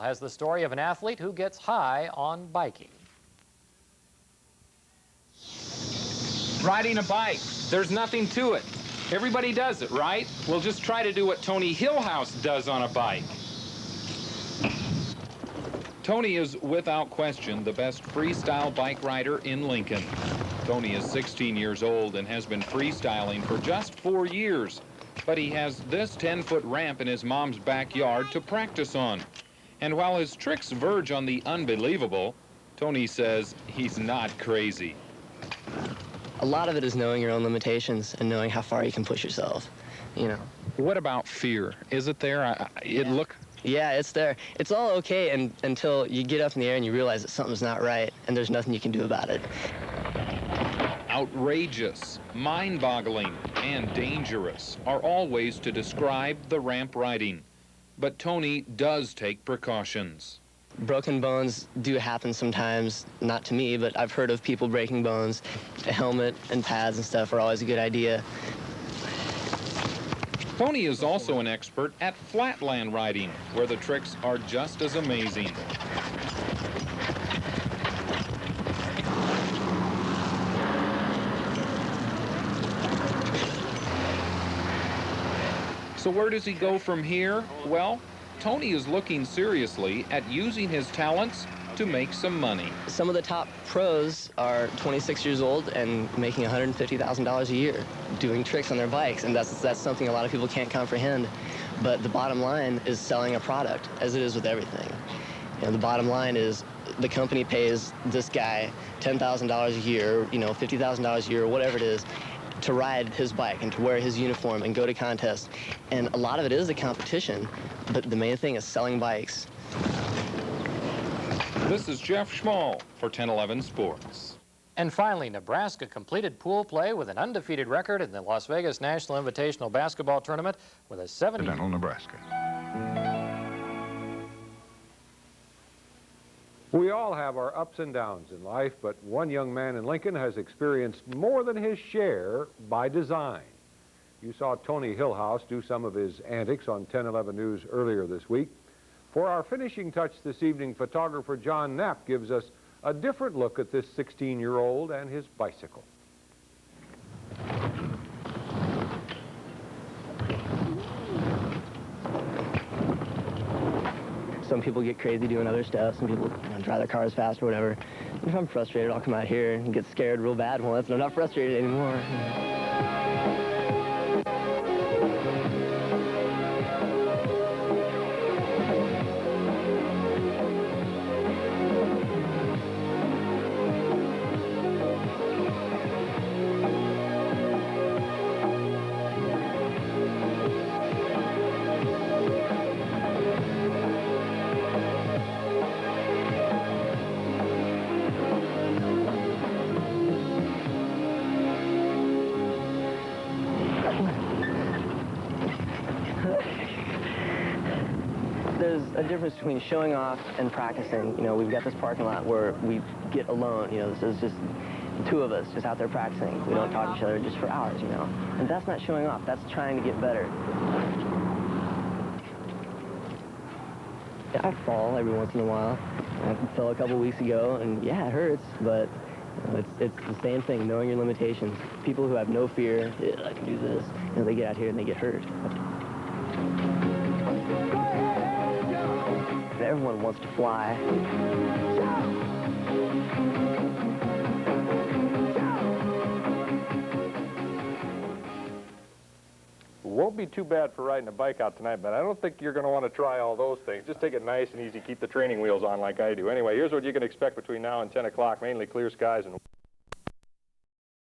Has the story of an athlete who gets high on biking. Riding a bike, there's nothing to it. Everybody does it, right? We'll just try to do what Tony Hillhouse does on a bike. Tony is, without question, the best freestyle bike rider in Lincoln. Tony is 16 years old and has been freestyling for just 4 years. But he has this 10-foot ramp in his mom's backyard to practice on. And while his tricks verge on the unbelievable, Tony says he's not crazy. A lot of it is knowing your own limitations and knowing how far you can push yourself, you know. What about fear? Is it there? Yeah, it's there. It's all okay until you get up in the air and you realize that something's not right and there's nothing you can do about it. Outrageous, mind-boggling, and dangerous are all ways to describe the ramp riding. But Tony does take precautions. Broken bones do happen sometimes, not to me, but I've heard of people breaking bones. A helmet and pads and stuff are always a good idea. Tony is also an expert at flatland riding, where the tricks are just as amazing. So where does he go from here? Well, Tony is looking seriously at using his talents to make some money. Some of the top pros are 26 years old and making $150,000 a year doing tricks on their bikes, and that's something a lot of people can't comprehend. But the bottom line is selling a product, as it is with everything. You know, the bottom line is the company pays this guy $10,000 a year, you know, $50,000 a year, or whatever it is, to ride his bike and to wear his uniform and go to contests. And a lot of it is a competition, but the main thing is selling bikes. This is Jeff Schmall for 1011 Sports. And finally, Nebraska completed pool play with an undefeated record in the Las Vegas National Invitational Basketball Tournament with a 70. Nebraska. We all have our ups and downs in life, but one young man in Lincoln has experienced more than his share by design. You saw Tony Hillhouse do some of his antics on 1011 News earlier this week. For our finishing touch this evening, photographer John Knapp gives us a different look at this 16-year-old and his bicycle. Some people get crazy doing other stuff. Some people drive their cars fast or whatever. If I'm frustrated, I'll come out here and get scared real bad once, and I'm not frustrated anymore. There's a difference between showing off and practicing. You know, we've got this parking lot where we get alone. You know, this is just the two of us just out there practicing. We don't talk to each other just for hours, you know. And that's not showing off. That's trying to get better. Yeah, I fall every once in a while. I fell a couple weeks ago, and yeah, it hurts, but you know, it's the same thing, knowing your limitations. People who have no fear, yeah, I can do this, you know, they get out here and they get hurt. Everyone wants to fly. Won't be too bad for riding a bike out tonight, but I don't think you're going to want to try all those things. Just take it nice and easy. Keep the training wheels on like I do. Anyway, here's what you can expect between now and 10 o'clock. Mainly clear skies and